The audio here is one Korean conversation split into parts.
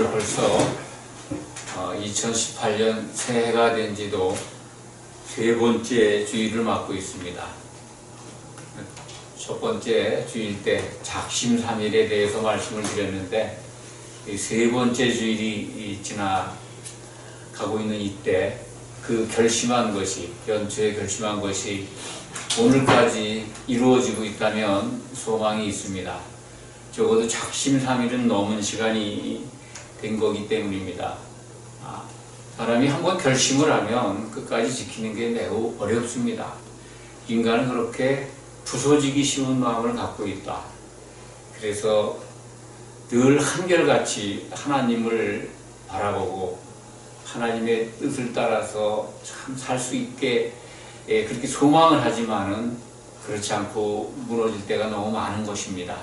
오늘 벌써 2018년 새해가 된 지도 세 번째 주일을 맞고 있습니다. 첫 번째 주일 때 작심삼일에 대해서 말씀을 드렸는데 세 번째 주일이 지나가고 있는 이때 그 결심한 것이, 연초에 결심한 것이 오늘까지 이루어지고 있다면 소망이 있습니다. 적어도 작심삼일은 넘은 시간이 된 거기 때문입니다. 사람이 한번 결심을 하면 끝까지 지키는 게 매우 어렵습니다. 인간은 그렇게 부서지기 쉬운 마음을 갖고 있다. 그래서 늘 한결같이 하나님을 바라보고 하나님의 뜻을 따라서 참 살 수 있게 그렇게 소망을 하지만은 그렇지 않고 무너질 때가 너무 많은 것입니다.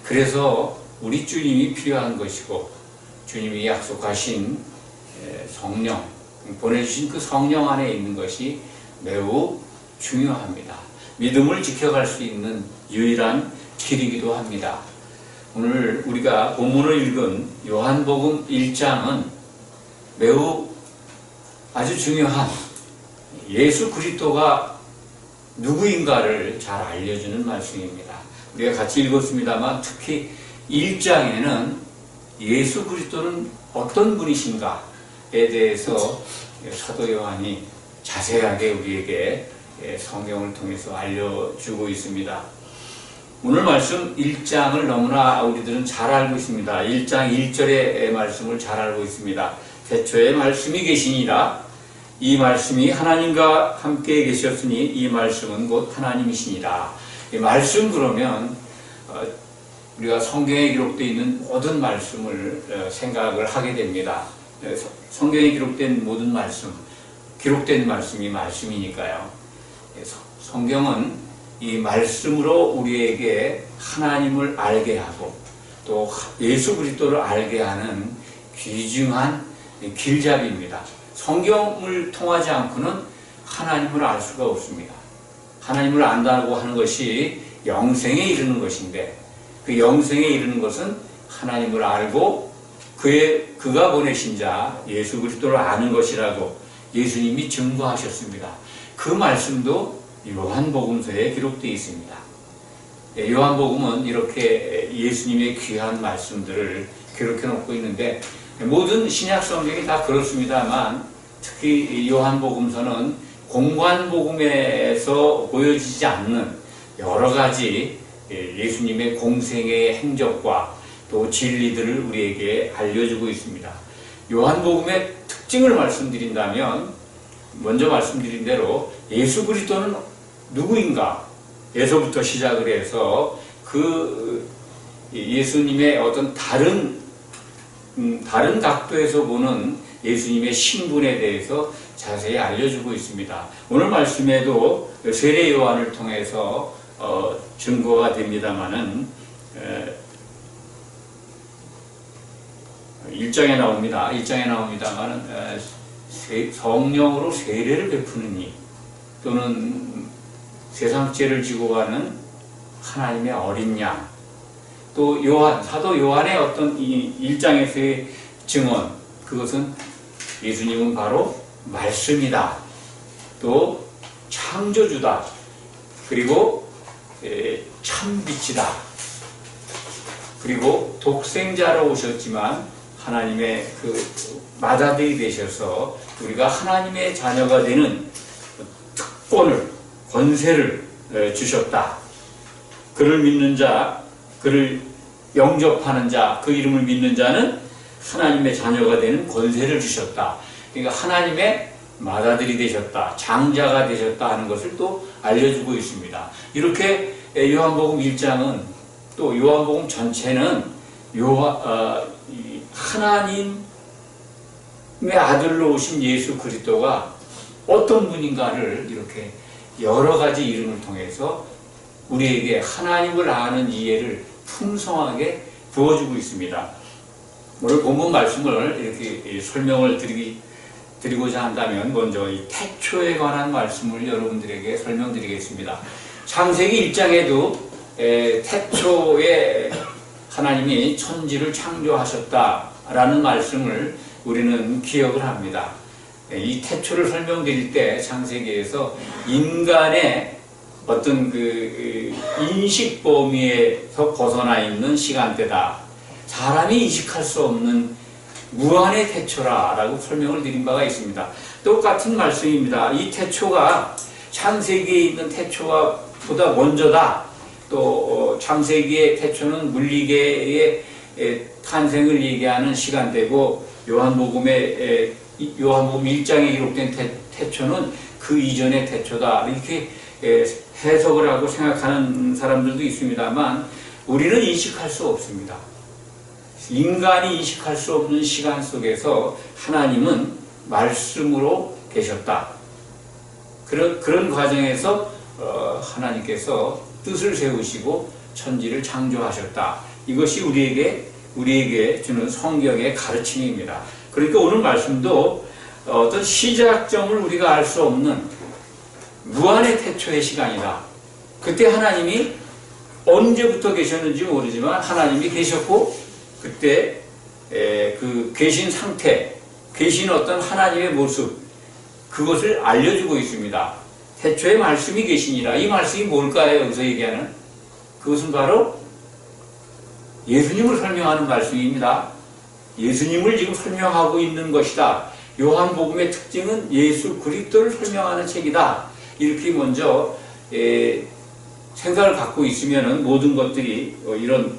그래서 우리 주님이 필요한 것이고 주님이 약속하신 성령, 보내주신 그 성령 안에 있는 것이 매우 중요합니다. 믿음을 지켜갈 수 있는 유일한 길이기도 합니다. 오늘 우리가 본문을 읽은 요한복음 1장은 매우 아주 중요한 예수 그리스도가 누구인가를 잘 알려주는 말씀입니다. 우리가 같이 읽었습니다만 특히 1장에는 예수 그리스도는 어떤 분이신가에 대해서 사도 요한이 자세하게 우리에게 성경을 통해서 알려주고 있습니다. 오늘 말씀 1장을 너무나 우리들은 잘 알고 있습니다. 1장 1절의 말씀을 잘 알고 있습니다. 태초에 말씀이 계시니라. 이 말씀이 하나님과 함께 계셨으니 이 말씀은 곧 하나님이시니라. 이 말씀 그러면 우리가 성경에 기록되어 있는 모든 말씀을 생각을 하게 됩니다. 성경에 기록된 모든 말씀, 기록된 말씀이 말씀이니까요. 성경은 이 말씀으로 우리에게 하나님을 알게 하고 또 예수 그리스도를 알게 하는 귀중한 길잡이입니다. 성경을 통하지 않고는 하나님을 알 수가 없습니다. 하나님을 안다고 하는 것이 영생에 이르는 것인데 그 영생에 이르는 것은 하나님을 알고 그가 보내신 자 예수 그리스도를 아는 것이라고 예수님이 증거하셨습니다. 그 말씀도 요한복음서에 기록되어 있습니다. 요한복음은 이렇게 예수님의 귀한 말씀들을 기록해 놓고 있는데 모든 신약 성경이 다 그렇습니다만 특히 요한복음서는 공관복음에서 보여지지 않는 여러 가지 예수님의 공생의 행적과 또 진리들을 우리에게 알려주고 있습니다. 요한복음의 특징을 말씀드린다면 먼저 말씀드린 대로 예수 그리스도는 누구인가 에서부터 시작을 해서 그 예수님의 어떤 다른 각도에서 보는 예수님의 신분에 대해서 자세히 알려주고 있습니다. 오늘 말씀에도 세례 요한을 통해서 증거가 됩니다마는 1장에 나옵니다. 1장에 나옵니다마는 성령으로 세례를 베푸는 이 또는 세상 죄를 지고 가는 하나님의 어린 양, 또 사도 요한의 어떤 이 1장에서의 증언, 그것은 예수님은 바로 말씀이다. 또 창조주다. 그리고 참빛이다. 그리고 독생자로 오셨지만 하나님의 그 맏아들이 되셔서 우리가 하나님의 자녀가 되는 특권을, 권세를 주셨다. 그를 믿는 자, 그를 영접하는 자, 그 이름을 믿는 자는 하나님의 자녀가 되는 권세를 주셨다. 그러니까 하나님의 맏아들이 되셨다, 장자가 되셨다 하는 것을 또 알려주고 있습니다. 이렇게 요한복음 1장은 또 요한복음 전체는 하나님의 아들로 오신 예수 그리스도가 어떤 분인가를 이렇게 여러 가지 이름을 통해서 우리에게 하나님을 아는 이해를 풍성하게 부어주고 있습니다. 오늘 본문 말씀을 이렇게 설명을 드리고자 한다면 먼저 이 태초에 관한 말씀을 여러분들에게 설명드리겠습니다. 창세기 1장에도 태초에 하나님이 천지를 창조하셨다 라는 말씀을 우리는 기억을 합니다. 이 태초를 설명드릴 때 창세기에서 인간의 어떤 그 인식 범위에서 벗어나 있는 시간대다. 사람이 인식할 수 없는 무한의 태초라라고 설명을 드린 바가 있습니다. 똑같은 말씀입니다. 이 태초가 창세기에 있는 태초가 보다 먼저다. 또 창세기의 태초는 물리계의 탄생을 얘기하는 시간대고 요한복음 1장에 기록된 태초는 그 이전의 태초다. 이렇게 해석을 하고 생각하는 사람들도 있습니다만 우리는 인식할 수 없습니다. 인간이 인식할 수 없는 시간 속에서 하나님은 말씀으로 계셨다. 그런 과정에서 하나님께서 뜻을 세우시고 천지를 창조하셨다. 이것이 우리에게 주는 성경의 가르침입니다. 그러니까 오늘 말씀도 어떤 시작점을 우리가 알 수 없는 무한의 태초의 시간이다. 그때 하나님이 언제부터 계셨는지 모르지만 하나님이 계셨고 그때 그 계신 상태, 계신 어떤 하나님의 모습, 그것을 알려주고 있습니다. 태초에 말씀이 계시니라. 이 말씀이 뭘까요? 여기서 얘기하는 그것은 바로 예수님을 설명하는 말씀입니다. 예수님을 지금 설명하고 있는 것이다. 요한복음의 특징은 예수 그리스도를 설명하는 책이다. 이렇게 먼저 생각을 갖고 있으면 모든 것들이 이런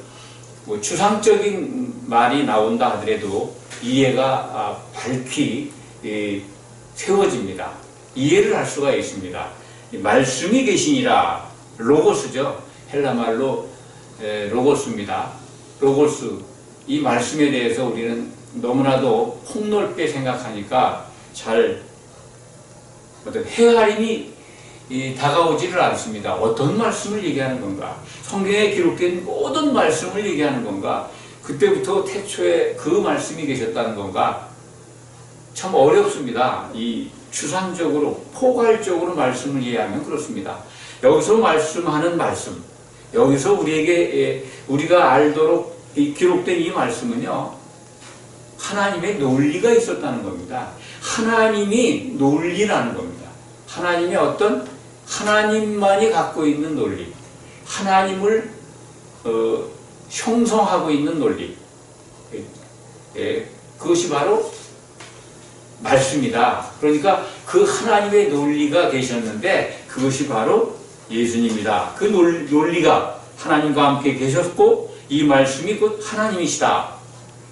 추상적인 말이 나온다 하더라도 이해가 밝히 세워집니다. 이해를 할 수가 있습니다. 말씀이 계시니라. 로고스죠. 헬라말로 로고스입니다. 로고스. 이 말씀에 대해서 우리는 너무나도 폭넓게 생각하니까 잘 어떤 헤아림이 다가오지를 않습니다. 어떤 말씀을 얘기하는 건가? 성경에 기록된 모든 말씀을 얘기하는 건가? 그때부터 태초에 그 말씀이 계셨다는 건가? 참 어렵습니다. 이 추상적으로 포괄적으로 말씀을 이해하면 그렇습니다. 여기서 말씀하는 말씀, 여기서 우리가 알도록 기록된 이 말씀은요, 하나님의 논리가 있었다는 겁니다. 하나님이 논리라는 겁니다. 하나님의 어떤 하나님만이 갖고 있는 논리, 하나님을 형성하고 있는 논리, 그것이 바로 말씀이다. 그러니까 그 하나님의 논리가 계셨는데 그것이 바로 예수님이다. 그 논리가 하나님과 함께 계셨고 이 말씀이 곧 하나님이시다.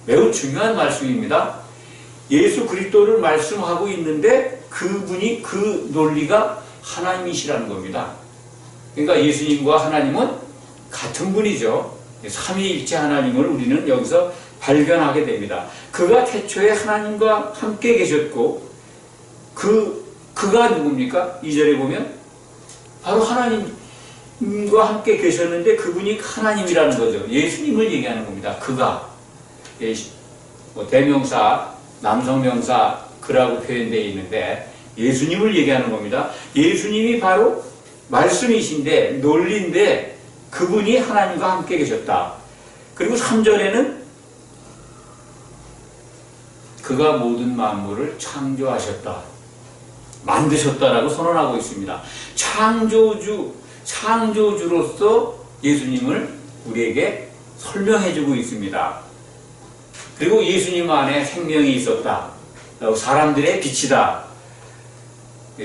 매우 중요한 말씀입니다. 예수 그리스도를 말씀하고 있는데 그분이 그 논리가 하나님이시라는 겁니다. 그러니까 예수님과 하나님은 같은 분이죠. 삼위일체 하나님을 우리는 여기서 발견하게 됩니다. 그가 태초에 하나님과 함께 계셨고 그가 누굽니까? 2절에 보면 바로 하나님과 함께 계셨는데 그분이 하나님이라는 거죠. 예수님을 얘기하는 겁니다. 그가 대명사, 남성명사 그라고 표현되어 있는데 예수님을 얘기하는 겁니다. 예수님이 바로 말씀이신데 논리인데 그분이 하나님과 함께 계셨다. 그리고 3절에는 그가 모든 만물을 창조하셨다. 만드셨다라고 선언하고 있습니다. 창조주로서 예수님을 우리에게 설명해주고 있습니다. 그리고 예수님 안에 생명이 있었다. 사람들의 빛이다.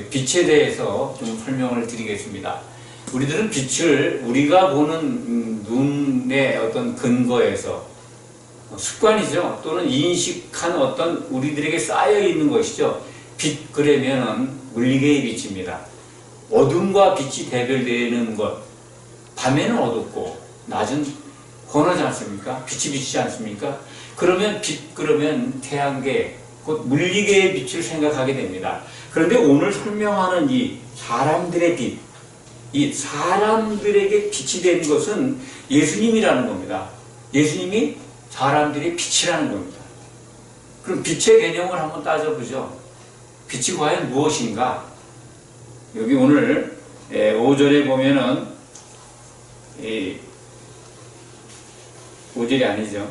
빛에 대해서 좀 설명을 드리겠습니다. 우리들은 빛을 우리가 보는 눈의 어떤 근거에서 습관이죠. 또는 인식한 어떤 우리들에게 쌓여 있는 것이죠. 빛 그러면은 물리계의 빛입니다. 어둠과 빛이 대별되는 것. 밤에는 어둡고 낮은 권하지 않습니까? 빛이 비치지 않습니까? 그러면 빛 그러면 태양계 곧 물리계의 빛을 생각하게 됩니다. 그런데 오늘 설명하는 이 사람들의 빛, 이 사람들에게 빛이 되는 것은 예수님이라는 겁니다. 예수님이 사람들의 빛이라는 겁니다. 그럼 빛의 개념을 한번 따져보죠. 빛이 과연 무엇인가? 여기 오늘 5절에 보면은 5절이 아니죠.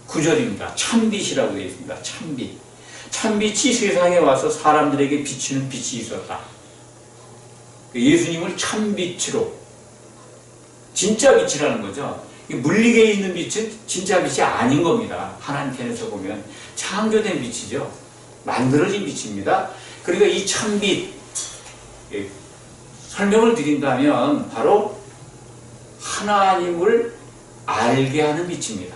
9절입니다. 참빛이라고 되어 있습니다. 참빛. 참빛이 세상에 와서 사람들에게 비치는 빛이 있었다. 예수님을 참빛으로, 진짜 빛이라는 거죠. 물리계에 있는 빛은 진짜 빛이 아닌 겁니다. 하나님 편에서 보면 창조된 빛이죠. 만들어진 빛입니다. 그러니까 이 참빛, 설명을 드린다면 바로 하나님을 알게 하는 빛입니다.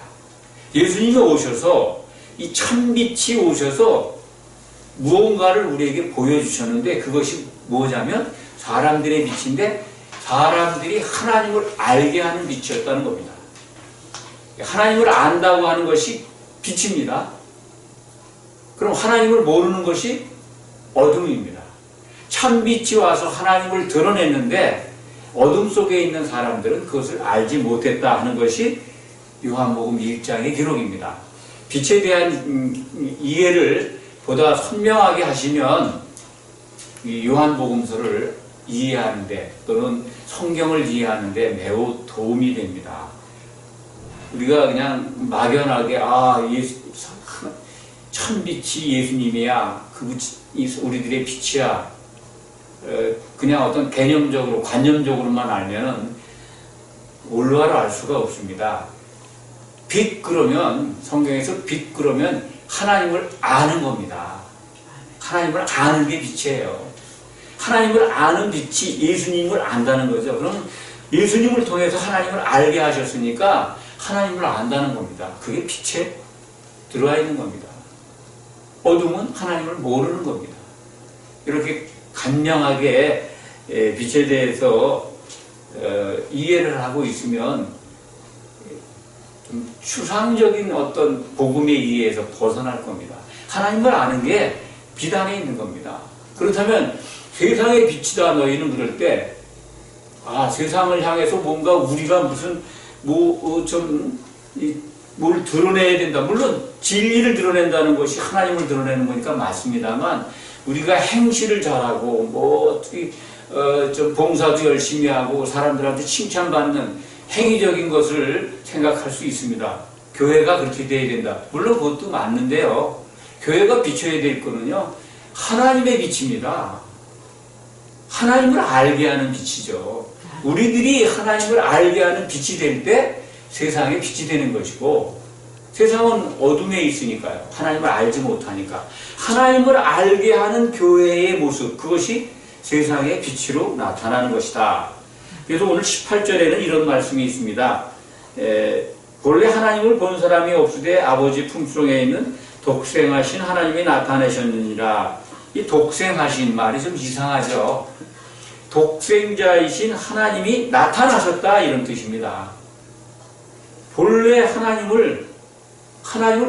예수님이 오셔서 이 참빛이 오셔서 무언가를 우리에게 보여주셨는데 그것이 뭐냐면 사람들의 빛인데 사람들이 하나님을 알게 하는 빛이었다는 겁니다. 하나님을 안다고 하는 것이 빛입니다. 그럼 하나님을 모르는 것이 어둠입니다. 참빛이 와서 하나님을 드러냈는데 어둠 속에 있는 사람들은 그것을 알지 못했다 하는 것이 요한복음 1장의 기록입니다. 빛에 대한 이해를 보다 선명하게 하시면 이 요한복음서를 이해하는데 또는 성경을 이해하는데 매우 도움이 됩니다. 우리가 그냥 막연하게 참빛이 예수님이야, 우리들의 빛이야, 그냥 어떤 개념적으로 관념적으로만 알면은 올바로 알 수가 없습니다. 빛 그러면 성경에서 빛 그러면 하나님을 아는 겁니다. 하나님을 아는 게 빛이에요. 하나님을 아는 빛이 예수님을 안다는 거죠. 그럼 예수님을 통해서 하나님을 알게 하셨으니까 하나님을 안다는 겁니다. 그게 빛에 들어와 있는 겁니다. 어둠은 하나님을 모르는 겁니다. 이렇게 간명하게 빛에 대해서 이해를 하고 있으면 좀 추상적인 어떤 복음의 이해에서 벗어날 겁니다. 하나님을 아는 게 빛 안에 있는 겁니다. 그렇다면 세상의 빛이다 너희는 그럴 때 세상을 향해서 뭔가 우리가 무슨 뭘 드러내야 된다. 물론 진리를 드러낸다는 것이 하나님을 드러내는 거니까 맞습니다만 우리가 행실을 잘하고 좀 봉사도 열심히 하고 사람들한테 칭찬받는 행위적인 것을 생각할 수 있습니다. 교회가 그렇게 돼야 된다. 물론 그것도 맞는데요. 교회가 비춰야 될 거는요. 하나님의 빛입니다. 하나님을 알게 하는 빛이죠. 우리들이 하나님을 알게 하는 빛이 될 때 세상에 빛이 되는 것이고 세상은 어둠에 있으니까요. 하나님을 알지 못하니까. 하나님을 알게 하는 교회의 모습, 그것이 세상의 빛으로 나타나는 것이다. 그래서 오늘 18절에는 이런 말씀이 있습니다. 본래 하나님을 본 사람이 없으되 아버지 품속에 있는 독생하신 하나님이 나타내셨느니라. 이 독생하신 말이 좀 이상하죠. 독생자이신 하나님이 나타나셨다 이런 뜻입니다. 본래 하나님을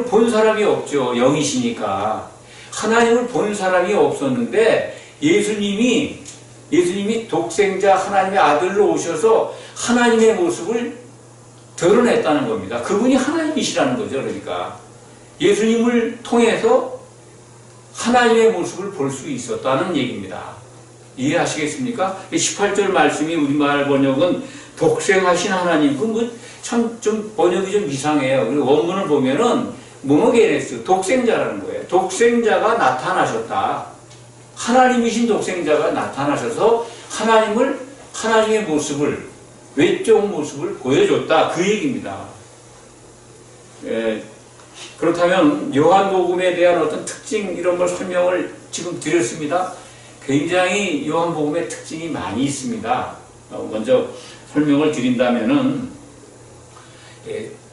본 사람이 없죠. 영이시니까. 하나님을 본 사람이 없었는데 예수님이 독생자 하나님의 아들로 오셔서 하나님의 모습을 드러냈다는 겁니다. 그분이 하나님이시라는 거죠. 그러니까 예수님을 통해서 하나님의 모습을 볼 수 있었다는 얘기입니다. 이해하시겠습니까? 18절 말씀이 우리말 번역은 독생하신 하나님. 참 좀 번역이 좀 이상해요. 그리고 원문을 보면은 모노게네스, 독생자라는 거예요. 독생자가 나타나셨다. 하나님이신 독생자가 나타나셔서 하나님의 모습을, 외적 모습을 보여줬다. 그 얘기입니다. 그렇다면 요한복음에 대한 어떤 특징 이런 걸 설명을 지금 드렸습니다. 굉장히 요한복음의 특징이 많이 있습니다. 먼저 설명을 드린다면은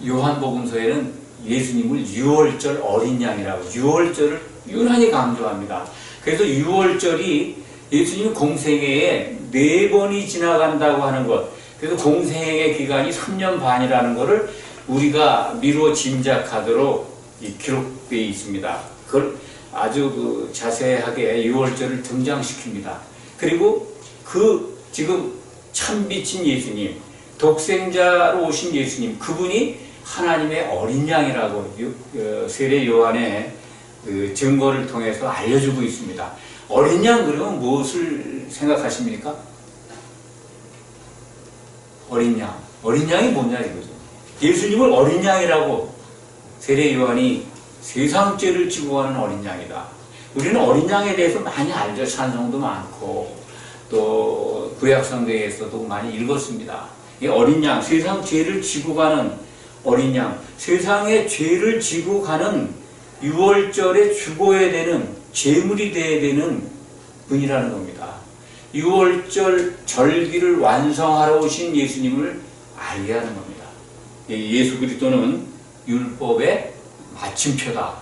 요한복음서에는 예수님을 유월절 어린 양이라고 유월절을 유난히 강조합니다. 그래서 유월절이 예수님 공생애에 4번이 지나간다고 하는 것, 그래서 공생애 기간이 3년 반이라는 것을 우리가 미루어 짐작하도록 기록되어 있습니다. 그걸 아주 자세하게 유월절을 등장시킵니다. 그리고 지금 참빛인 예수님, 독생자로 오신 예수님, 그분이 하나님의 어린 양이라고 세례 요한의 증거를 통해서 알려주고 있습니다. 어린 양 그러면 무엇을 생각하십니까? 어린 양. 어린 양이 뭐냐 이거죠. 예수님을 어린 양이라고 세례 요한이 세상 죄를 지고 가는 어린 양이다. 우리는 어린 양에 대해서 많이 알죠. 찬송도 많고 또 구약성경에서도 많이 읽었습니다. 이 어린 양, 세상 죄를 지고 가는 어린 양, 세상의 죄를 지고 가는 유월절에 죽어야 되는, 제물이 되어야 되는 분이라는 겁니다. 유월절 절기를 완성하러 오신 예수님을 알게 하는 겁니다. 예수 그리스도는 율법의 마침표다,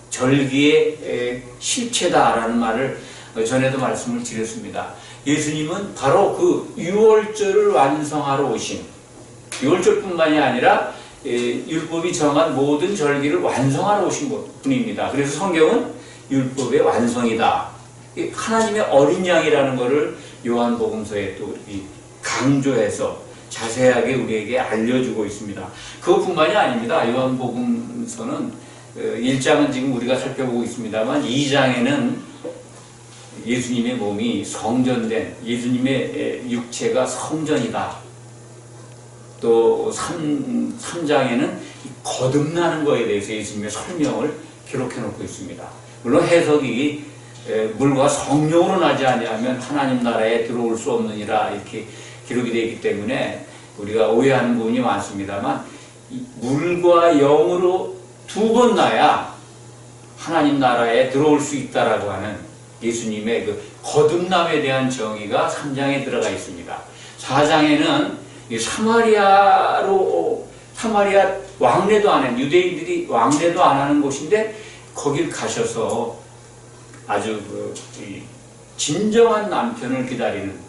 절기의 실체다라는 말을 전에도 말씀을 드렸습니다. 예수님은 바로 그 유월절을 완성하러 오신, 유월절뿐만이 아니라 율법이 정한 모든 절기를 완성하러 오신 분입니다. 그래서 성경은 율법의 완성이다, 하나님의 어린 양이라는 것을 요한복음서에 또 강조해서 자세하게 우리에게 알려주고 있습니다. 그것뿐만이 아닙니다. 요한복음서는 1장은 지금 우리가 살펴보고 있습니다만 2장에는 예수님의 몸이 성전된, 예수님의 육체가 성전이다. 또 3장에는 거듭나는 것에 대해서 예수님의 설명을 기록해 놓고 있습니다. 물론 해석이 물과 성령으로 나지 아니하면 하나님 나라에 들어올 수 없느니라 이렇게 기록이 되어 있기 때문에 우리가 오해하는 부분이 많습니다만, 물과 영으로 두 번 나야 하나님 나라에 들어올 수 있다라고 하는 예수님의 그 거듭남에 대한 정의가 3장에 들어가 있습니다. 4장에는 사마리아 왕래도 안 하는, 유대인들이 왕래도 안 하는 곳인데 거길 가셔서 아주 진정한 남편을 기다리는,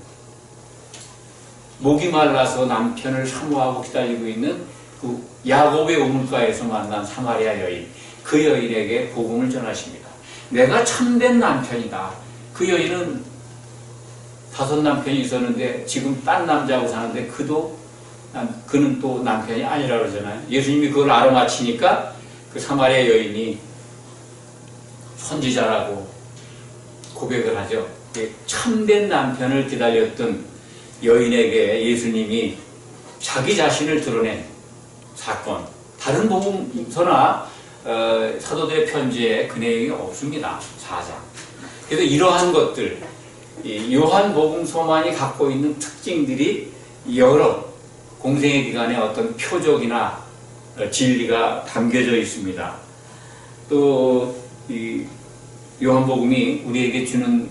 목이 말라서 남편을 사모하고 기다리고 있는 그 야곱의 우물가에서 만난 사마리아 여인, 그 여인에게 복음을 전하십니다. 내가 참된 남편이다. 그 여인은 5 남편이 있었는데 지금 딴 남자하고 사는데 그는 또 남편이 아니라고 그러잖아요. 예수님이 그걸 알아맞히니까 그 사마리아 여인이 선지자라고 고백을 하죠. 참된 남편을 기다렸던 여인에게 예수님이 자기 자신을 드러낸 사건, 다른 복음서나 사도들의 편지에 그 내용이 없습니다. 4장. 그래서 이러한 것들, 요한복음서만이 갖고 있는 특징들이 여러 공생의 기간에 어떤 표적이나 진리가 담겨져 있습니다. 또 이 요한복음이 우리에게 주는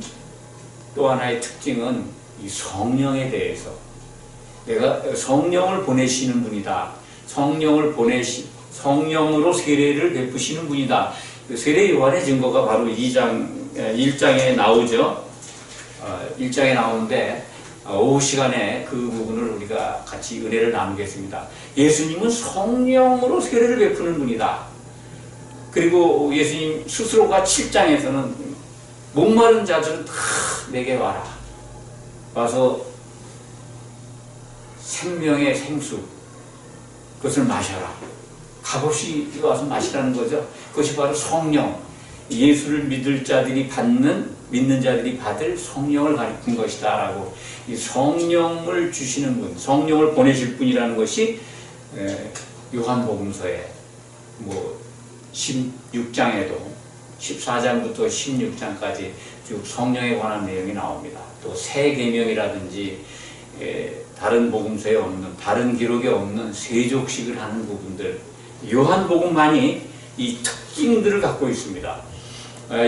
또 하나의 특징은 이 성령에 대해서, 내가 성령을 보내시는 분이다, 성령으로 세례를 베푸시는 분이다. 세례 요한의 증거가 바로 1장에 나오죠. 1장에 나오는데 오후 시간에 그 부분을 우리가 같이 은혜를 나누겠습니다. 예수님은 성령으로 세례를 베푸는 분이다. 그리고 예수님 스스로가 7장에서는 목마른 자들은 다 내게 와서 생명의 생수, 그것을 마셔라. 값없이 와서 마시라는 거죠. 그것이 바로 성령, 예수를 믿는 자들이 받을 성령을 가리킨 것이다 라고, 이 성령을 주시는 분, 성령을 보내실 분이라는 것이 요한복음서에 16장에도 14장부터 16장까지 쭉 성령에 관한 내용이 나옵니다. 또 새 계명이라든지 다른 복음서에 없는, 다른 기록에 없는 세족식을 하는 부분들, 요한복음만이 이 특징들을 갖고 있습니다.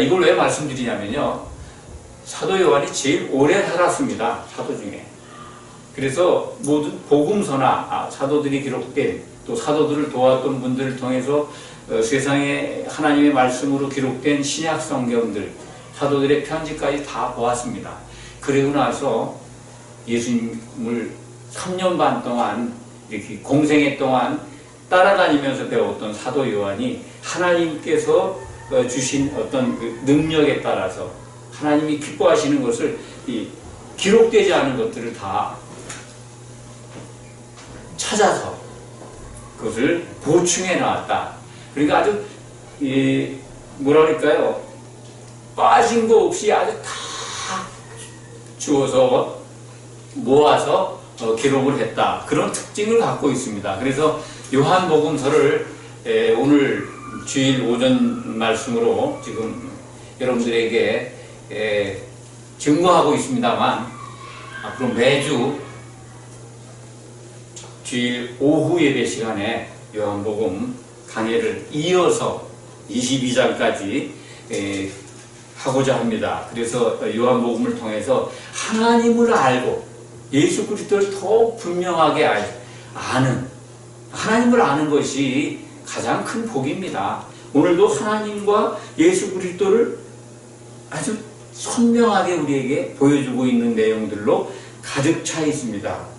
이걸 왜 말씀드리냐면요, 사도 요한이 제일 오래 살았습니다. 사도 중에. 그래서 모든 복음서나 사도들이 기록된, 또 사도들을 도왔던 분들을 통해서 세상에 하나님의 말씀으로 기록된 신약 성경들, 사도들의 편지까지 다 보았습니다. 그리고 나서 예수님을 3년 반 동안, 이렇게 공생애 동안 따라다니면서 배웠던 사도 요한이 하나님께서 주신 어떤 그 능력에 따라서 하나님이 기뻐하시는 것을, 기록되지 않은 것들을 다 찾아서 그것을 보충해 나왔다. 그러니까 아주 뭐라 그럴까요? 빠진 거 없이 아주 다 주어서 모아서 기록을 했다. 그런 특징을 갖고 있습니다. 그래서 요한복음서를 오늘 주일 오전 말씀으로 지금 여러분들에게 증거하고 있습니다만, 앞으로 매주 주일 오후 예배 시간에 요한복음 강해를 이어서 22장까지 하고자 합니다. 그래서 요한복음을 통해서 하나님을 알고 예수 그리스도를 더 분명하게 아는, 하나님을 아는 것이 가장 큰 복입니다. 오늘도 하나님과 예수 그리스도를 아주 선명하게 우리에게 보여주고 있는 내용들로 가득 차 있습니다.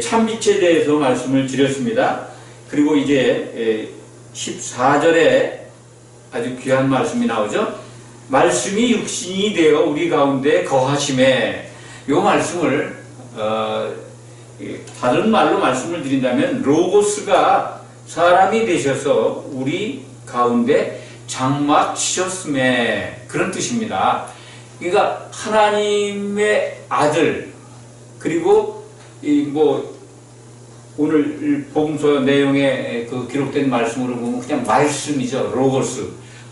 참빛에 대해서 말씀을 드렸습니다. 그리고 이제 14절에 아주 귀한 말씀이 나오죠. 말씀이 육신이 되어 우리 가운데 거하심에, 이 말씀을 다른 말로 말씀을 드린다면 로고스가 사람이 되셔서 우리 가운데 장막 치셨음에, 그런 뜻입니다. 그러니까 하나님의 아들, 그리고 오늘 복음서 내용에 그 기록된 말씀으로 보면 그냥 말씀이죠.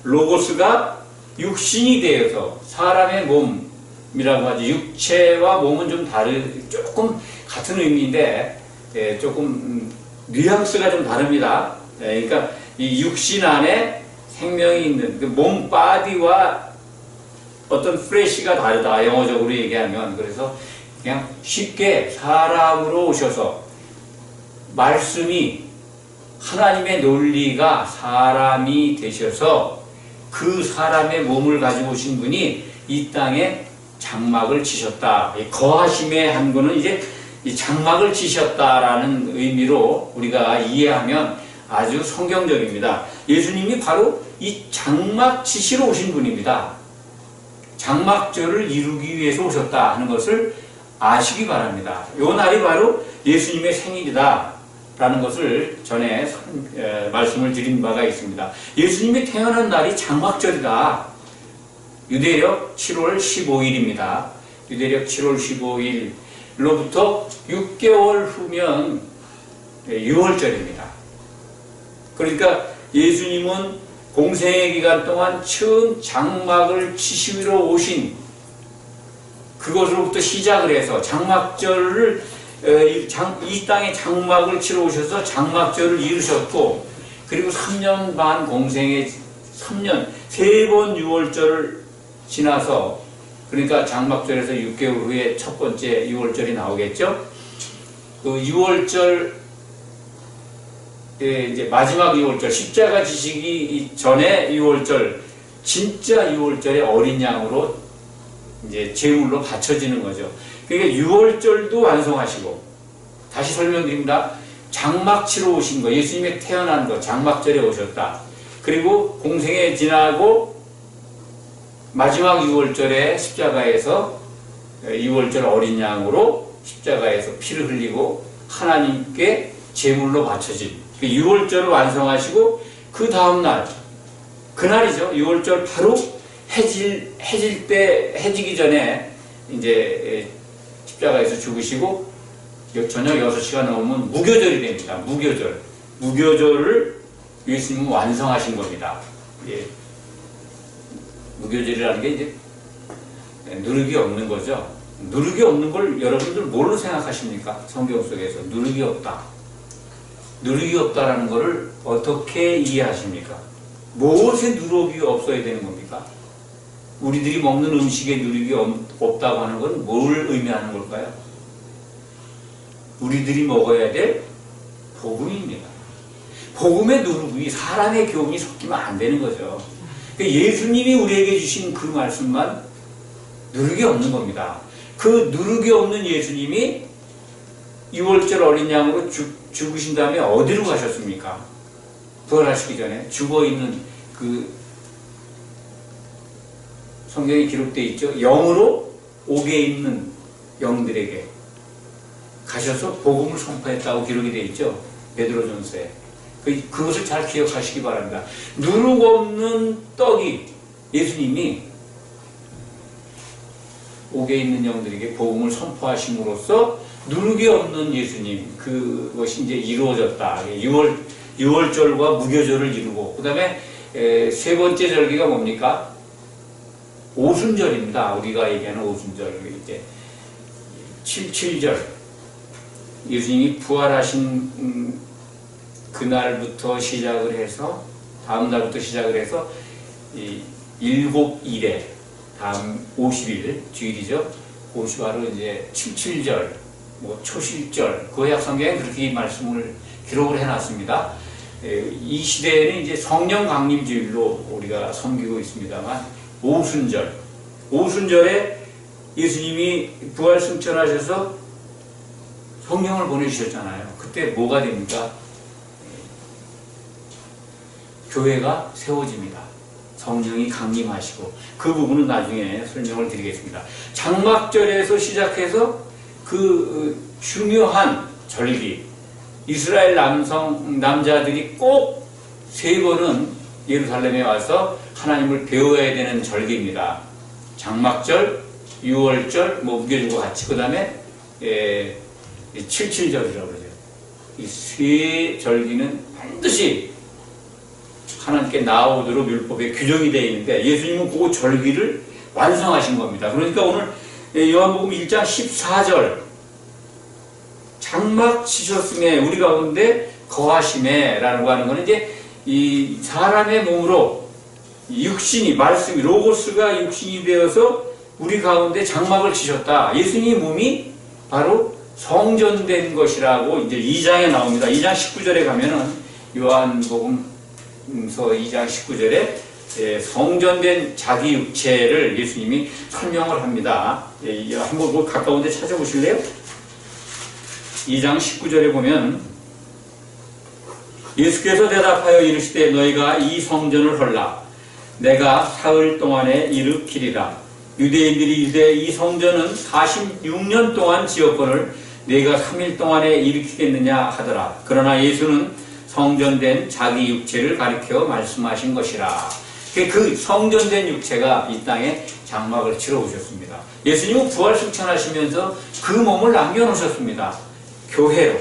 로고스가 육신이 되어서 사람의 몸이라고 하죠. 육체와 몸은 좀 조금 같은 의미인데 조금 뉘앙스가 좀 다릅니다. 그러니까 이 육신 안에 생명이 있는 그 몸 바디와 어떤 프레시가 다르다, 영어적으로 얘기하면. 그래서 그냥 쉽게 사람으로 오셔서 말씀이, 하나님의 논리가 사람이 되셔서 그 사람의 몸을 가지고 오신 분이 이 땅에 장막을 치셨다. 거하심에 한 거는 이제 이 장막을 치셨다라는 의미로 우리가 이해하면 아주 성경적입니다. 예수님이 바로 이 장막 치시러 오신 분입니다. 장막절을 이루기 위해서 오셨다 하는 것을 아시기 바랍니다. 이 날이 바로 예수님의 생일이다 라는 것을 전에 말씀을 드린 바가 있습니다. 예수님이 태어난 날이 장막절이다. 유대력 7월 15일입니다. 유대력 7월 15일로부터 6개월 후면 6월절입니다. 그러니까 예수님은 공생의 기간 동안 처음 장막을 치시러 오신 그것으로부터 시작을 해서 장막절을 이 땅에 장막을 치러 오셔서 장막절을 이루셨고, 그리고 3년 반 공생의 3년 3번 6월절을 지나서, 그러니까 장막절에서 6개월 후에 첫 번째 6월절이 나오겠죠. 그 6월절 이제 마지막 6월절, 십자가 지시기 전에 6월절, 진짜 6월절에 어린 양으로 이제 제물로 바쳐지는 거죠. 그러니까 6월절도 완성하시고, 다시 설명드립니다. 장막 치러 오신 거, 예수님이 태어난 거, 장막절에 오셨다. 그리고 공생에 지나고 마지막 6월절에 십자가에서 6월절 어린 양으로 십자가에서 피를 흘리고 하나님께 제물로 바쳐진 6월절을 완성하시고, 그 다음날, 그날이죠. 6월절 바로 해지기 전에 이제 십자가에서 죽으시고, 저녁 6시가 넘으면 무교절이 됩니다. 무교절을 예수님은 완성하신 겁니다. 예. 무교절이라는 게 이제 누룩이 없는 거죠. 누룩이 없는 걸 여러분들 뭘로 생각하십니까? 성경 속에서 누룩이 없다. 누룩이 없다라는 것을 어떻게 이해하십니까? 무엇에 누룩이 없어야 되는 겁니까? 우리들이 먹는 음식에 누룩이 없다고 하는 건 뭘 의미하는 걸까요? 우리들이 먹어야 될 복음입니다. 복음의 누룩이, 사람의 교훈이 섞이면 안 되는 거죠. 예수님이 우리에게 주신 그 말씀만 누룩이 없는 겁니다. 그 누룩이 없는 예수님이 6월절 어린 양으로 죽으신 다음에 어디로 가셨습니까? 부활하시기 전에 죽어있는 그 성경에 기록되어 있죠. 영으로 옥에 있는 영들에게 가셔서 복음을 선포했다고 기록이 되어 있죠. 베드로전서에. 그것을 잘 기억하시기 바랍니다. 누룩 없는 떡이 예수님이 옥에 있는 영들에게 복음을 선포하심으로써 누룩이 없는 예수님, 그것이 이제 이루어졌다. 유월절과 무교절을 이루고, 그 다음에 세 번째 절기가 뭡니까? 오순절입니다. 우리가 얘기하는 오순절. 이제 77절. 예수님이 부활하신 그날부터 시작을 해서, 다음 날부터 시작을 해서, 이 7일에, 다음 50일, 주일이죠. 그것이 바로 이제 77절, 뭐 초실절, 구약 성경에 그렇게 말씀을 기록을 해놨습니다. 이 시대에는 이제 성령 강림주일로 우리가 섬기고 있습니다만, 오순절에 예수님이 부활 승천하셔서 성령을 보내주셨잖아요. 그때 뭐가 됩니까? 교회가 세워집니다. 성령이 강림하시고, 그 부분은 나중에 설명을 드리겠습니다. 장막절에서 시작해서 그 중요한 절기, 이스라엘 남자들이 꼭 3번은 예루살렘에 와서 하나님을 배워야 되는 절기입니다. 장막절, 유월절, 뭐 무교절과 같이, 그 다음에 77절이라고 그러죠. 이 세 절기는 반드시 하나님께 나오도록 율법에 규정이 되어 있는데, 예수님은 그 절기를 완성하신 겁니다. 그러니까 오늘 요한복음 1장 14절, 장막 치셨음에 우리 가운데 거하심에 라고 하는 것은 이제 이 사람의 몸으로 육신이, 말씀이, 로고스가 육신이 되어서 우리 가운데 장막을 치셨다. 예수님의 몸이 바로 성전된 것이라고 이제 2장에 나옵니다. 2장 19절에 가면은, 요한복음서 2장 19절에 성전된 자기 육체를 예수님이 설명을 합니다. 한번 가까운 데 찾아보실래요? 2장 19절에 보면, 예수께서 대답하여 이르시되 너희가 이 성전을 헐라. 내가 사흘 동안에 일으키리라. 유대인들이 이르되 이 성전은 46년 동안 지었거늘 네가 3일 동안에 일으키겠느냐 하더라. 그러나 예수는 성전된 자기 육체를 가리켜 말씀하신 것이라. 그 성전된 육체가 이 땅에 장막을 치러 오셨습니다. 예수님은 부활 승천하시면서 그 몸을 남겨놓으셨습니다. 교회로.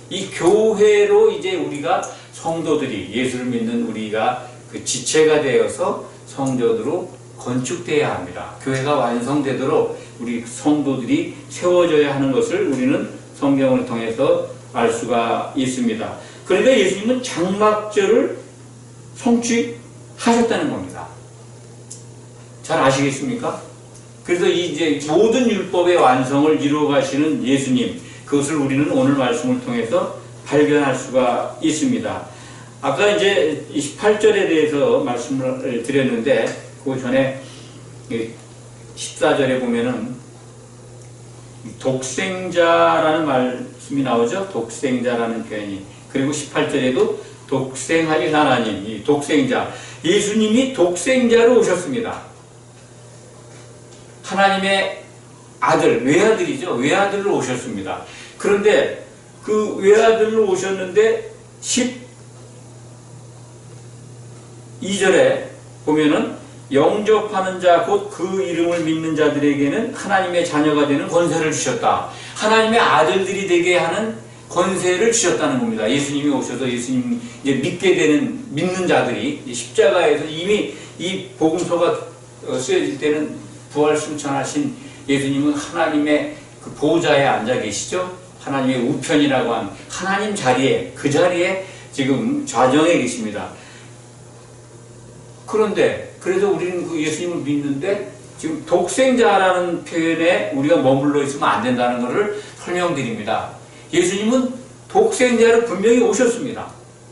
이 교회로 이제 우리가 성도들이, 예수를 믿는 우리가 그 지체가 되어서 성전으로 건축되어야 합니다. 교회가 완성되도록 우리 성도들이 세워져야 하는 것을 우리는 성경을 통해서 알 수가 있습니다. 그런데 예수님은 장막절을 성취하셨다는 겁니다. 잘 아시겠습니까? 그래서 이제 모든 율법의 완성을 이루어 가시는 예수님, 그것을 우리는 오늘 말씀을 통해서 발견할 수가 있습니다. 아까 이제 18절에 대해서 말씀을 드렸는데, 그 전에 14절에 보면은 독생자라는 말씀이 나오죠. 독생자라는 표현이. 그리고 18절에도 독생하신 하나님, 이 독생자. 예수님이 독생자로 오셨습니다. 하나님의 아들, 외아들이죠. 외아들로 오셨습니다. 그런데 그 외아들로 오셨는데 12절에 보면은 영접하는 자, 곧 그 이름을 믿는 자들에게는 하나님의 자녀가 되는 권세를 주셨다. 하나님의 아들들이 되게 하는 권세를 주셨다는 겁니다. 예수님이 오셔서 예수님 이제 믿는 자들이 십자가에서 이미 이 복음서가 쓰여질 때는 부활 승천하신 예수님은 하나님의 그 보좌에 앉아 계시죠. 하나님의 우편이라고 한 하나님 자리에, 그 자리에 지금 좌정해 계십니다. 그런데 그래서 우리는 그 예수님을 믿는데 지금 독생자라는 표현에 우리가 머물러 있으면 안 된다는 것을 설명드립니다. 예수님은 독생자로 분명히 오셨습니다.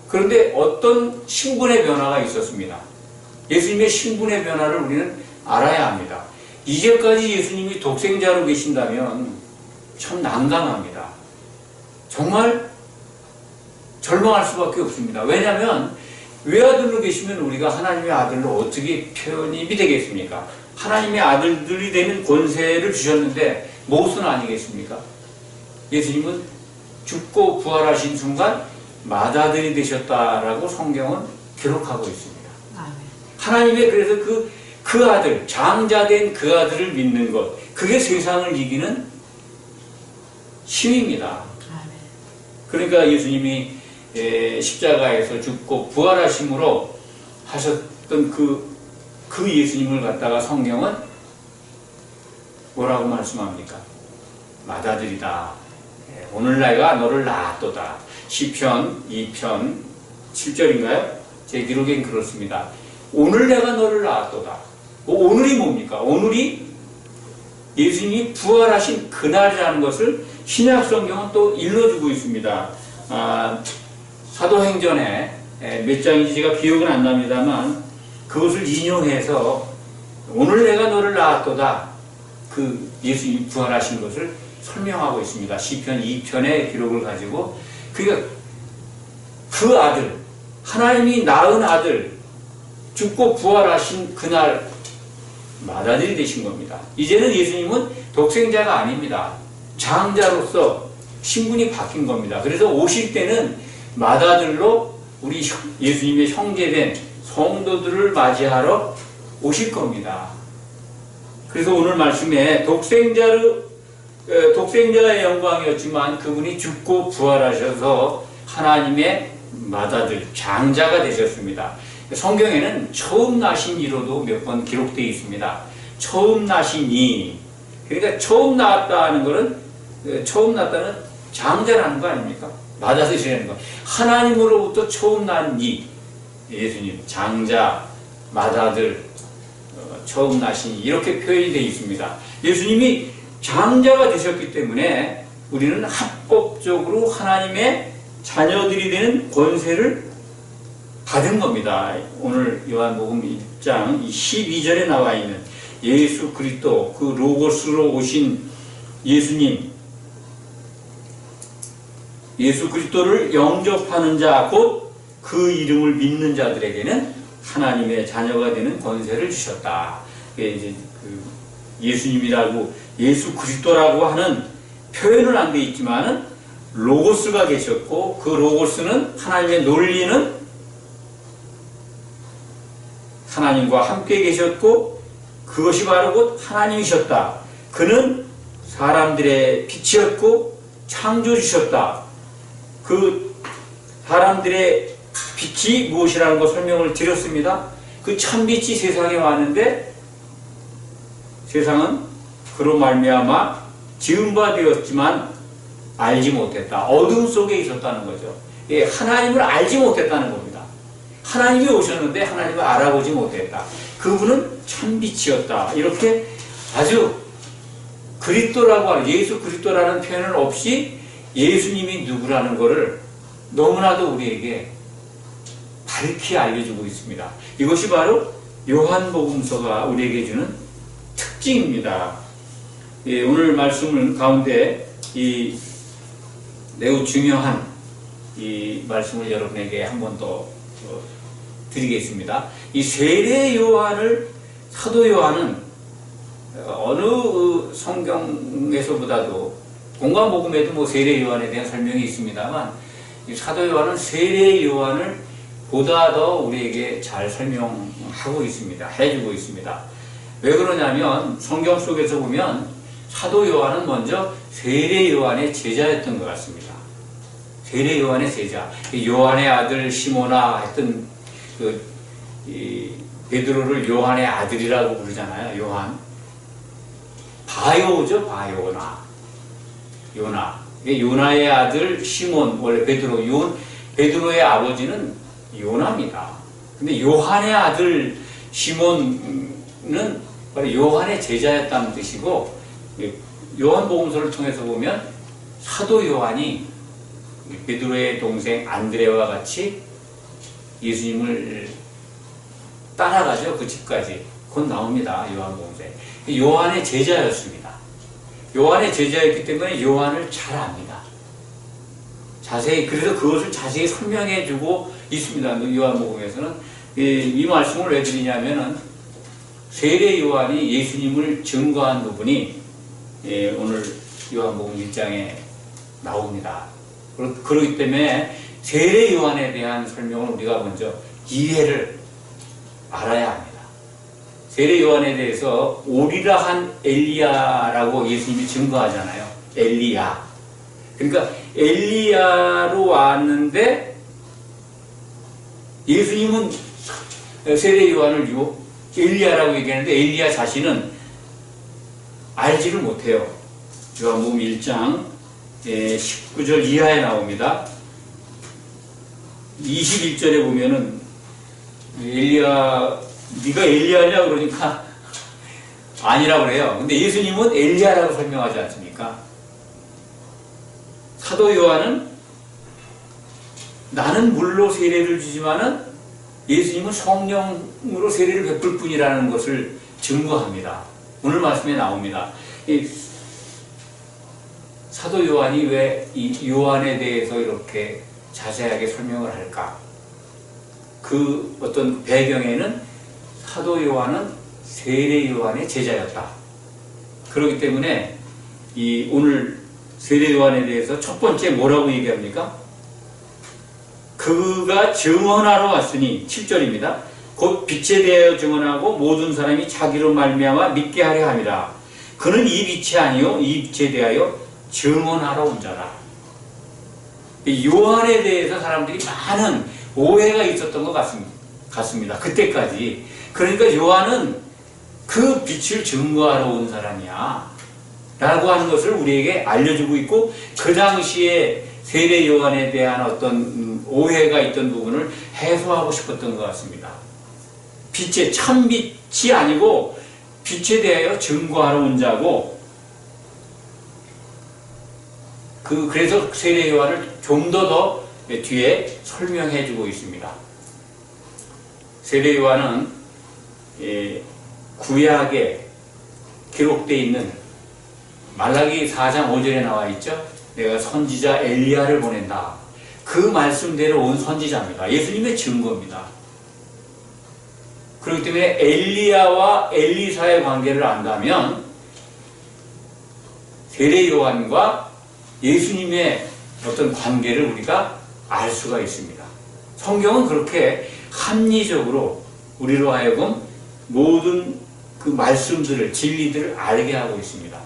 그런데 어떤 신분의 변화가 있었습니다. 예수님의 신분의 변화를 우리는 알아야 합니다. 이제까지 예수님이 독생자로 계신다면 참 난감합니다. 정말 절망할 수밖에 없습니다. 왜냐하면 외아들로 계시면 우리가 하나님의 아들로 어떻게 표현이 되겠습니까? 하나님의 아들들이 되는 권세를 주셨는데 무엇은 아니겠습니까? 예수님은 죽고 부활하신 순간 맏아들이 되셨다라고 성경은 기록하고 있습니다. 하나님의 그래서 그 아들, 장자된 그 아들을 믿는 것, 그게 세상을 이기는 힘입니다. 그러니까 예수님이 십자가에서 죽고 부활하심으로 하셨던 그 예수님을 갖다가 성경은 뭐라고 말씀합니까? 맏아들이다. 오늘 내가 너를 낳았도다. 시편 2편 7절인가요? 제 기록엔 그렇습니다. 오늘 내가 너를 낳았도다. 오늘이 뭡니까? 오늘이 예수님이 부활하신 그날이라는 것을 신약 성경은 또 일러주고 있습니다. 사도행전에 몇 장인지 제가 기억은 안 납니다만 그것을 인용해서 오늘 내가 너를 낳았도다. 그 예수님이 부활하신 것을 설명하고 있습니다. 시편 2편의 기록을 가지고 그러니까 그 아들, 하나님이 낳은 아들, 죽고 부활하신 그날 맏아들이 되신 겁니다. 이제는 예수님은 독생자가 아닙니다. 장자로서 신분이 바뀐 겁니다. 그래서 오실 때는 맏아들로 우리 예수님의 형제된 성도들을 맞이하러 오실 겁니다. 그래서 오늘 말씀에 독생자의 영광이었지만 그분이 죽고 부활하셔서 하나님의 맏아들, 장자가 되셨습니다. 성경에는 처음 나신 이로도 몇 번 기록되어 있습니다. 처음 나신 이, 그러니까 처음 나왔다는 것은 처음 났다는 장자라는 거 아닙니까? 맏아들이라는 거. 하나님으로부터 처음 난 이, 예수님, 장자, 맏아들, 처음 나신 이렇게 표현이 되어 있습니다. 예수님이 장자가 되셨기 때문에 우리는 합법적으로 하나님의 자녀들이 되는 권세를 받은 겁니다. 오늘 요한복음 1장 12절에 나와 있는 예수 그리스도, 그 로고스로 오신 예수님, 예수 그리스도를 영접하는 자, 곧 그 이름을 믿는 자들에게는 하나님의 자녀가 되는 권세를 주셨다. 이제 예수님이라고, 예수 그리스도라고 하는 표현은 안 돼 있지만은 로고스가 계셨고, 그 로고스는 하나님의 논리는 하나님과 함께 계셨고, 그것이 바로 곧 하나님이셨다. 그는 사람들의 빛이었고 창조주셨다. 그 사람들의 빛이 무엇이라는 거 설명을 드렸습니다. 그 참빛이 세상에 왔는데 세상은 그로 말미암아 지은 바 되었지만 알지 못했다. 어둠 속에 있었다는 거죠. 예, 하나님을 알지 못했다는 겁니다. 하나님이 오셨는데 하나님을 알아보지 못했다. 그분은 참빛이었다. 이렇게 아주 그리스도라고 하는, 예수 그리스도라는 표현은 없이 예수님이 누구라는 것을 너무나도 우리에게 밝히 알려주고 있습니다. 이것이 바로 요한복음서가 우리에게 주는 특징입니다. 예, 오늘 말씀 가운데 이 매우 중요한 이 말씀을 여러분에게 한 번 더 드리겠습니다. 이 세례 요한을, 사도 요한은 어느 성경에서보다도, 공관복음에도 뭐 세례 요한에 대한 설명이 있습니다만, 이 사도 요한은 세례 요한을 보다 더 우리에게 잘 설명하고 있습니다. 해주고 있습니다. 왜 그러냐면 성경 속에서 보면 사도 요한은 먼저 세례 요한의 제자였던 것 같습니다. 세례 요한의 제자, 요한의 아들 시모나 했던 베드로를 요한의 아들이라고 부르잖아요. 요한. 바요죠, 바요나. 요나. 요나의 아들 시몬, 원래 베드로의 아버지는 요나입니다. 근데 요한의 아들 시몬은 바로 요한의 제자였다는 뜻이고, 요한복음서를 통해서 보면 사도 요한이 베드로의 동생 안드레와 같이 예수님을 따라가죠. 그 집까지. 곧 나옵니다. 요한복음서에. 요한의 제자였습니다. 요한의 제자였기 때문에 요한을 잘 압니다. 자세히, 그래서 그것을 자세히 설명해 주고 있습니다. 요한복음에서는. 이 말씀을 왜 드리냐면은 세례 요한이 예수님을 증거한 부분이 오늘 요한복음 1장에 나옵니다. 그렇기 때문에 세례 요한에 대한 설명을 우리가 먼저 이해를 알아야 합니다. 세례 요한에 대해서 오리라 한 엘리야라고 예수님이 증거하잖아요. 엘리야. 그러니까 엘리야로 왔는데 예수님은 세례 요한을 엘리야라고 얘기하는데 엘리야 자신은 알지를 못해요. 요한복음 1장 19절 이하에 나옵니다. 21절에 보면은 엘리야, 네가 엘리야냐 그러니까 아니라고 그래요. 근데 예수님은 엘리야라고 설명하지 않습니까? 사도 요한은 나는 물로 세례를 주지만은 예수님은 성령으로 세례를 베풀 뿐이라는 것을 증거합니다. 오늘 말씀에 나옵니다. 이 사도 요한이 왜 이 요한에 대해서 이렇게 자세하게 설명을 할까? 그 어떤 배경에는 사도 요한은 세례 요한의 제자였다. 그렇기 때문에 이 오늘 세례 요한에 대해서 첫 번째 뭐라고 얘기합니까? 그가 증언하러 왔으니 7절입니다. 곧 빛에 대하여 증언하고 모든 사람이 자기로 말미암아 믿게 하려 함이라. 그는 이 빛이 아니요 이 빛에 대하여 증언하러 온 자라. 요한에 대해서 사람들이 많은 오해가 있었던 것 같습니다. 그때까지. 그러니까 요한은 그 빛을 증거하러 온 사람이야 라고 하는 것을 우리에게 알려주고 있고, 그 당시에 세례 요한에 대한 어떤 오해가 있던 부분을 해소하고 싶었던 것 같습니다. 빛의 참빛이 아니고 빛에 대하여 증거하러 온 자고, 그래서 세례 요한을 좀 더 뒤에 설명해 주고 있습니다. 세례 요한은 구약에 기록되어 있는 말라기 4장 5절에 나와 있죠. 내가 선지자 엘리야를 보낸다. 그 말씀대로 온 선지자입니다. 예수님의 증거입니다. 그렇기 때문에 엘리야와 엘리사의 관계를 안다면 세례 요한과 예수님의 어떤 관계를 우리가 알 수가 있습니다. 성경은 그렇게 합리적으로 우리로 하여금 모든 그 말씀들을, 진리들을 알게 하고 있습니다.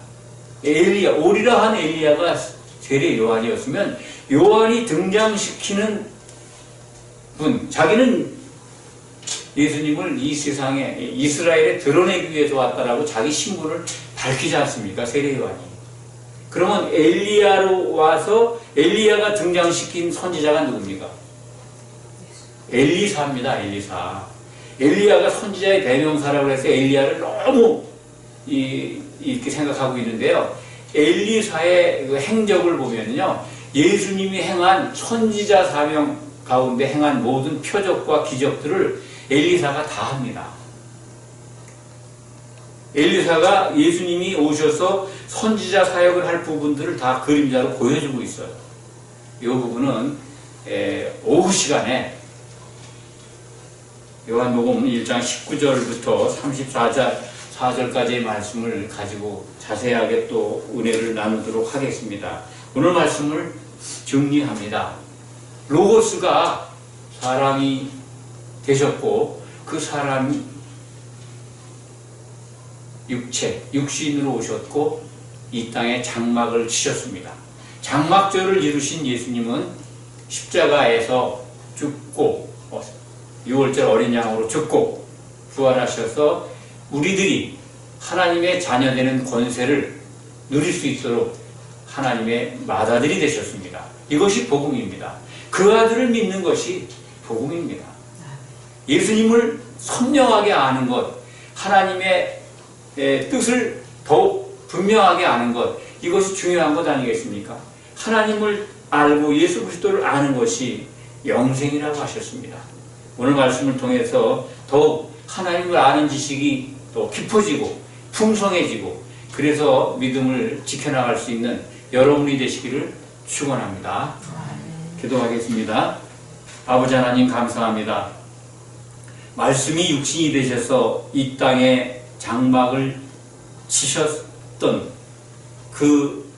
엘리야, 오리라 한 엘리야가 세례 요한이었으면 요한이 등장시키는 분, 자기는 예수님을 이 세상에 이스라엘에 드러내기 위해서 왔다라고 자기 신분을 밝히지 않습니까? 세례 요한이. 그러면 엘리야로 와서 엘리야가 등장시킨 선지자가 누굽니까? 엘리사입니다. 엘리사. 엘리야가 선지자의 대명사라고 해서 엘리야를 너무 이렇게 생각하고 있는데요. 엘리사의 그 행적을 보면요, 예수님이 행한 선지자 사명 가운데 행한 모든 표적과 기적들을 엘리사가 다 합니다. 엘리사가 예수님이 오셔서 선지자 사역을 할 부분들을 다 그림자로 보여주고 있어요. 이 부분은 오후 시간에 요한복음 1장 19절부터 34절까지의 말씀을 가지고 자세하게 또 은혜를 나누도록 하겠습니다. 오늘 말씀을 정리합니다. 로고스가 사람이 되셨고, 그 사람이 육신으로 오셨고 이 땅에 장막을 치셨습니다. 장막절을 이루신 예수님은 십자가에서 죽고 6월절 어린 양으로 죽고 부활하셔서 우리들이 하나님의 자녀되는 권세를 누릴 수 있도록 하나님의 맏아들이 되셨습니다. 이것이 복음입니다. 그 아들을 믿는 것이 복음입니다. 예수님을 선명하게 아는 것, 하나님의 뜻을 더욱 분명하게 아는 것, 이것이 중요한 것 아니겠습니까? 하나님을 알고 예수 그리스도를 아는 것이 영생이라고 하셨습니다. 오늘 말씀을 통해서 더욱 하나님을 아는 지식이 더 깊어지고 풍성해지고, 그래서 믿음을 지켜나갈 수 있는 여러분이 되시기를 축원합니다. 기도하겠습니다. 아버지 하나님, 감사합니다. 말씀이 육신이 되셔서 이 땅에 장막을 치셨던 그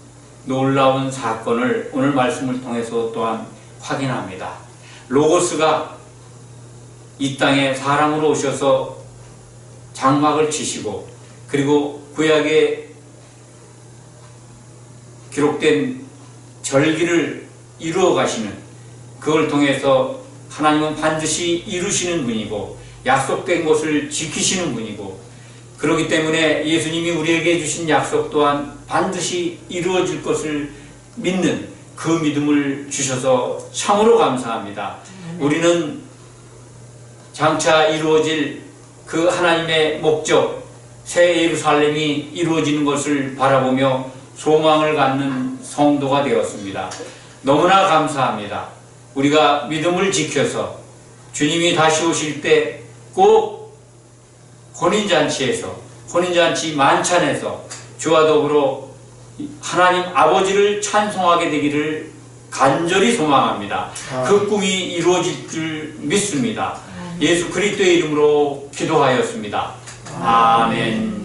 놀라운 사건을 오늘 말씀을 통해서 또한 확인합니다. 로고스가 이 땅에 사람으로 오셔서 장막을 치시고, 그리고 구약에 기록된 절기를 이루어 가시는, 그걸 통해서 하나님은 반드시 이루시는 분이고 약속된 것을 지키시는 분이고, 그렇기 때문에 예수님이 우리에게 주신 약속 또한 반드시 이루어질 것을 믿는 그 믿음을 주셔서 참으로 감사합니다. 우리는 장차 이루어질 그 하나님의 목적, 새 예루살렘이 이루어지는 것을 바라보며 소망을 갖는 성도가 되었습니다. 너무나 감사합니다. 우리가 믿음을 지켜서 주님이 다시 오실 때 꼭 혼인잔치 만찬에서 주와 더불어 하나님 아버지를 찬송하게 되기를 간절히 소망합니다. 그 꿈이 이루어질 줄 믿습니다. 예수 그리스도의 이름으로 기도하였습니다. 아멘.